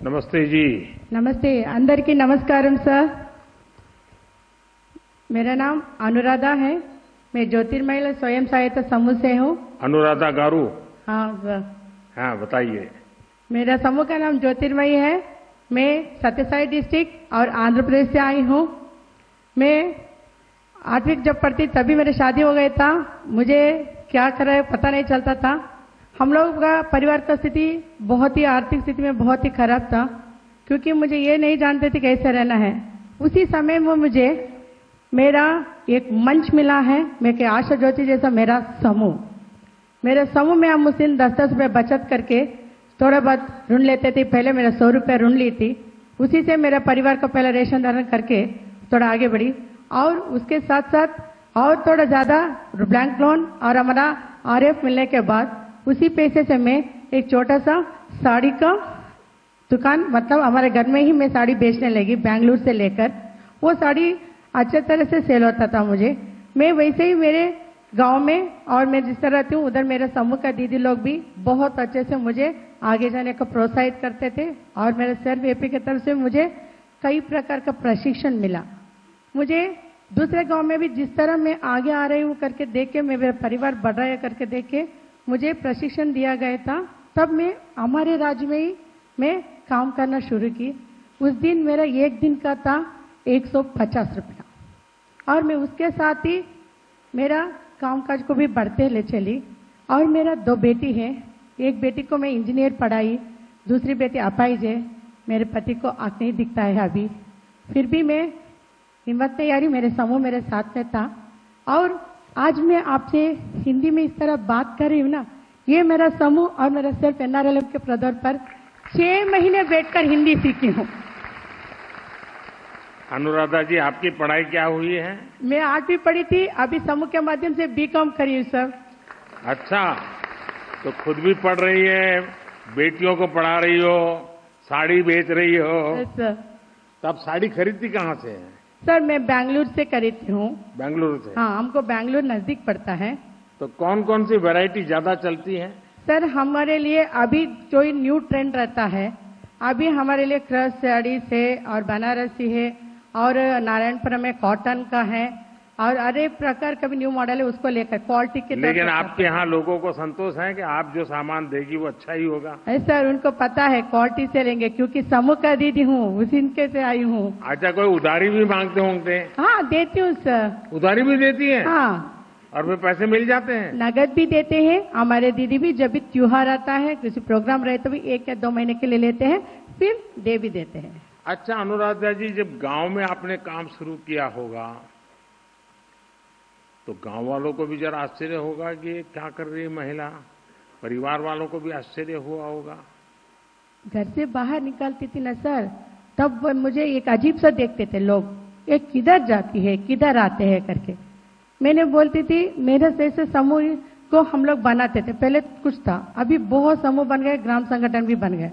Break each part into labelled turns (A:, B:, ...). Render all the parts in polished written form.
A: नमस्ते जी।
B: नमस्ते अंदरिकी नमस्कारम सर। मेरा नाम अनुराधा है। मैं ज्योतिर्मय स्वयं सहायता समूह से हूँ।
A: अनुराधा गारू।
B: हाँ सर।
A: हाँ बताइए।
B: मेरा समूह का नाम ज्योतिर्मय है। मैं सत्यसाई डिस्ट्रिक्ट और आंध्र प्रदेश से आई हूँ। मैं 8वीं जब पढ़ती तभी मेरी शादी हो गया था। मुझे क्या करे पता नहीं चलता था। हम लोग का परिवार का स्थिति बहुत ही आर्थिक स्थिति में बहुत ही खराब था, क्योंकि मुझे ये नहीं जानते थे कैसे रहना है। उसी समय में मुझे मेरा एक मंच मिला है, मैं के आशा ज्योति जैसा मेरा समूह। मेरे समूह में हम उस दिन 10-10 रुपये बचत करके थोड़ा बहुत ऋण लेते थे। पहले मेरा 100 रुपये ऋण ली थी, उसी से मेरा परिवार का पहले रेशन धारण करके थोड़ा आगे बढ़ी। और उसके साथ साथ और थोड़ा ज़्यादा बैंक लोन और हमारा RF मिलने के बाद उसी पैसे से मैं एक छोटा सा साड़ी का दुकान, मतलब हमारे घर में ही मैं साड़ी बेचने लगी बेंगलुरु से लेकर। वो साड़ी अच्छे तरह से सेल होता था मुझे। मैं वैसे ही मेरे गांव में और मैं जिस तरह रहती हूँ उधर मेरे समूह का दीदी लोग भी बहुत अच्छे से मुझे आगे जाने को प्रोत्साहित करते थे। और मेरे सर VP की तरफ से मुझे कई प्रकार का प्रशिक्षण मिला। मुझे दूसरे गांव में भी जिस तरह मैं आगे आ रही हूँ करके देख के, मेरा परिवार बढ़ रहा है करके देख के मुझे प्रशिक्षण दिया गया था। तब मैं हमारे राज्य में ही मैं काम करना शुरू की। उस दिन मेरा एक दिन का था 150 रुपया, और मैं उसके साथ ही मेरा कामकाज को भी बढ़ते ले चली। और मेरा 2 बेटी है। एक बेटी को मैं इंजीनियर पढ़ाई, दूसरी बेटी अपाहिज है। मेरे पति को आँख नहीं दिखता है अभी, फिर भी मैं हिम्मत नहीं हारी, मेरे समूह मेरे साथ में था। और आज मैं आपसे हिंदी में इस तरह बात कर रही हूँ ना, ये मेरा समूह और मेरा सिर्फ NRLM के प्रदर्शन पर 6 महीने बैठकर हिंदी सीखी हूँ।
A: अनुराधा जी, आपकी पढ़ाई क्या हुई है?
B: मैं 8वीं पढ़ी थी, अभी समूह के माध्यम से BCom करी हूँ सर।
A: अच्छा, तो खुद भी पढ़ रही है, बेटियों को पढ़ा रही हो, साड़ी बेच रही हो।
B: सर
A: तो आप साड़ी खरीदती कहाँ से है?
B: सर मैं बेंगलुरु से खरीदती हूँ।
A: बेंगलुरु से?
B: हाँ, हमको बेंगलुरु नजदीक पड़ता है।
A: तो कौन कौन सी वैरायटी ज्यादा चलती है?
B: सर हमारे लिए अभी जो न्यू ट्रेंड रहता है, अभी हमारे लिए क्रश साड़ी है और बनारसी है और नारायणपुरम में कॉटन का है और अरे प्रकार का भी न्यू मॉडल है, उसको लेकर क्वालिटी के।
A: लेकिन आपके यहाँ लोगों को संतोष है कि आप जो सामान देगी वो अच्छा ही होगा?
B: सर उनको पता है क्वालिटी से लेंगे, क्योंकि समूह का दीदी हूँ, उसी इनके से आई हूँ।
A: अच्छा, कोई उधारी भी मांगते होंगे?
B: हाँ देती हूँ सर।
A: उधारी भी देती है?
B: हाँ।
A: और वे पैसे मिल जाते हैं?
B: नगद भी देते हैं हमारे दीदी भी। जब भी त्योहार आता है, किसी प्रोग्राम रहे तो भी 1 या 2 महीने के लिए लेते हैं, फिर दे भी देते हैं।
A: अच्छा अनुराधा जी, जब गांव में आपने काम शुरू किया होगा तो गांव वालों को भी जरा आश्चर्य होगा कि ये क्या कर रही है महिला, परिवार वालों को भी आश्चर्य हुआ होगा।
B: घर से बाहर निकलती थी ना सर, तब वो मुझे एक अजीब सा देखते थे लोग, ये किधर जाती है किधर आते हैं करके। मैंने बोलती थी मेरे जैसे समूह को हम लोग बनाते थे, पहले कुछ था, अभी बहुत समूह बन गए, ग्राम संगठन भी बन गए।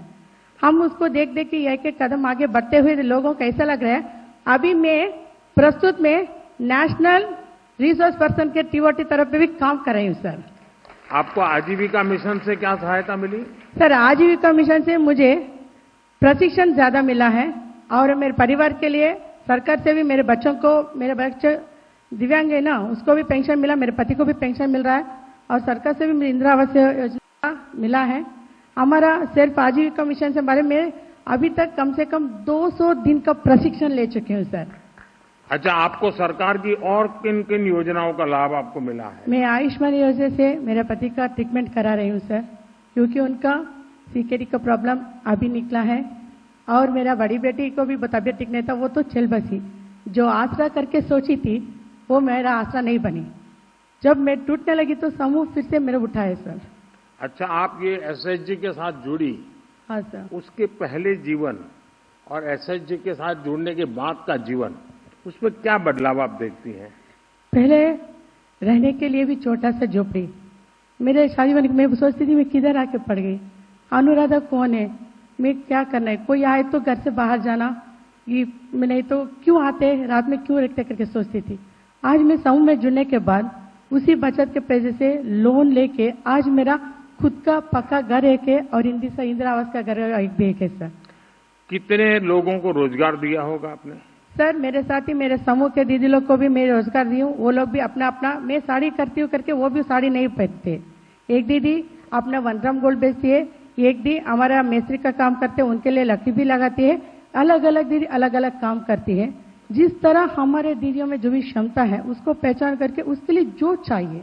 B: हम उसको देख देख के एक कदम आगे बढ़ते हुए लोगों को ऐसा लग रहा है। अभी मैं प्रस्तुत में नेशनल रिसोर्स पर्सन के TOT तरफ पे भी काम कर रही हूँ सर।
A: आपको आजीविका मिशन से क्या सहायता मिली?
B: सर आजीविका मिशन से मुझे प्रशिक्षण ज्यादा मिला है और मेरे परिवार के लिए सरकार से भी मेरे बच्चों को, मेरे बच्चे दिव्यांग है ना, उसको भी पेंशन मिला, मेरे पति को भी पेंशन मिल रहा है और सरकार से भी मुझे इंदिरा आवास योजना मिला है। हमारा सिर्फ आजीविका मिशन से बारे में अभी तक कम से कम 200 दिन का प्रशिक्षण ले चुके हूँ सर।
A: अच्छा, आपको सरकार की और किन किन योजनाओं का लाभ आपको मिला है?
B: मैं आयुष्मान योजना से मेरे पति का ट्रीटमेंट करा रही हूँ सर, क्योंकि उनका CKD का प्रॉब्लम अभी निकला है। और मेरा बड़ी बेटी को भी तबियत ठीक नहीं था, वो तो चल बसी। जो आसरा करके सोची थी वो मेरा आसरा नहीं बनी। जब मैं टूटने लगी तो समूह फिर से मेरे उठाए सर।
A: अच्छा, आप ये SHG के साथ जुड़ी?
B: हाँ सर।
A: उसके पहले जीवन और SHG के साथ जुड़ने के बाद का जीवन, उसमें क्या बदलाव आप देखती हैं?
B: पहले रहने के लिए भी छोटा सा झोपड़ी, मेरे शादी में मैं सोचती थी मैं किधर आके पड़ गई, अनुराधा कौन है, मैं क्या करना है, कोई आए तो घर से बाहर जाना, ये मैं नहीं तो क्यों आते रात में क्यों रखते करके सोचती थी। आज मैं समूह में जुड़ने के बाद उसी बचत के पैसे से लोन लेके आज मेरा खुद का पक्का घर एक है और इंदिरा आवास का घर एक भी एक है सर।
A: कितने लोगों को रोजगार दिया होगा आपने?
B: सर मेरे साथ ही मेरे समूह के दीदी लोग को भी मैं रोजगार दी हूँ। वो लोग भी अपना अपना, मैं साड़ी करती हूँ करके वो भी साड़ी नहीं पहनते। एक दीदी अपना 1 ग्राम गोल्ड बेचती है, एक दी हमारा मिस्त्री का काम करते हैं, उनके लिए लकड़ी भी लगाती है। अलग अलग दीदी अलग अलग काम करती है। जिस तरह हमारे दीदियों में जो भी क्षमता है उसको पहचान करके उसके लिए जो चाहिए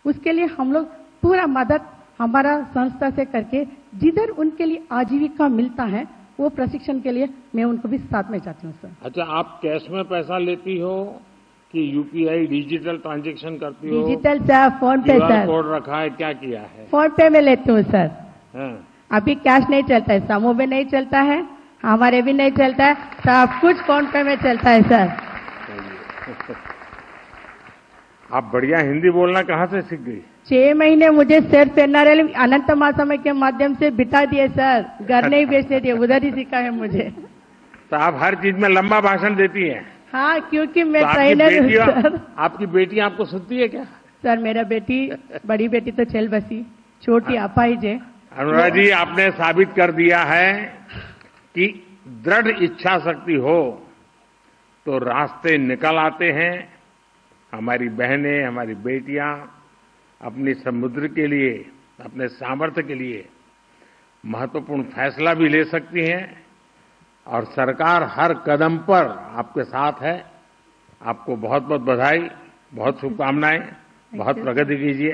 B: उसके लिए हम लोग पूरा मदद हमारा संस्था से करके जिधर उनके लिए आजीविका मिलता है वो प्रशिक्षण के लिए मैं उनको भी साथ में जाती हूँ। सर
A: अच्छा, आप कैश में पैसा लेती हो कि यूपीआई डिजिटल ट्रांजैक्शन करती हो?
B: डिजिटल सर, फोन पे
A: QR
B: सर।
A: कोड रखा है, क्या किया है?
B: फोन पे में लेती हूँ सर।
A: हाँ।
B: अभी कैश नहीं चलता है, समूह में नहीं चलता है, हमारे भी नहीं चलता है, सब कुछ फोन पे में चलता है सर।
A: आप बढ़िया हिंदी बोलना कहाँ से सीख गई?
B: 6 महीने मुझे सिर्फ एनआरएल अनंत महासमय के माध्यम से बिता दिए सर। घर नहीं बेचने दिए, उधर ही सीखा है मुझे।
A: तो आप हर चीज में लंबा भाषण देती हैं?
B: हाँ, क्योंकि मैं
A: तो
B: ट्रेनर हूँ सर।
A: आपकी बेटी आपको सुनती है क्या?
B: सर मेरा बेटी, बड़ी बेटी तो चल बसी, छोटी अपाई जे।
A: अनुराग जी, आपने साबित कर दिया है कि दृढ़ इच्छा शक्ति हो तो रास्ते निकल आते हैं। हमारी बहनें, हमारी बेटियां अपनी समुद्र के लिए, अपने सामर्थ्य के लिए महत्वपूर्ण फैसला भी ले सकती हैं और सरकार हर कदम पर आपके साथ है। आपको बहुत बहुत बधाई, बहुत शुभकामनाएं, बहुत प्रगति कीजिए।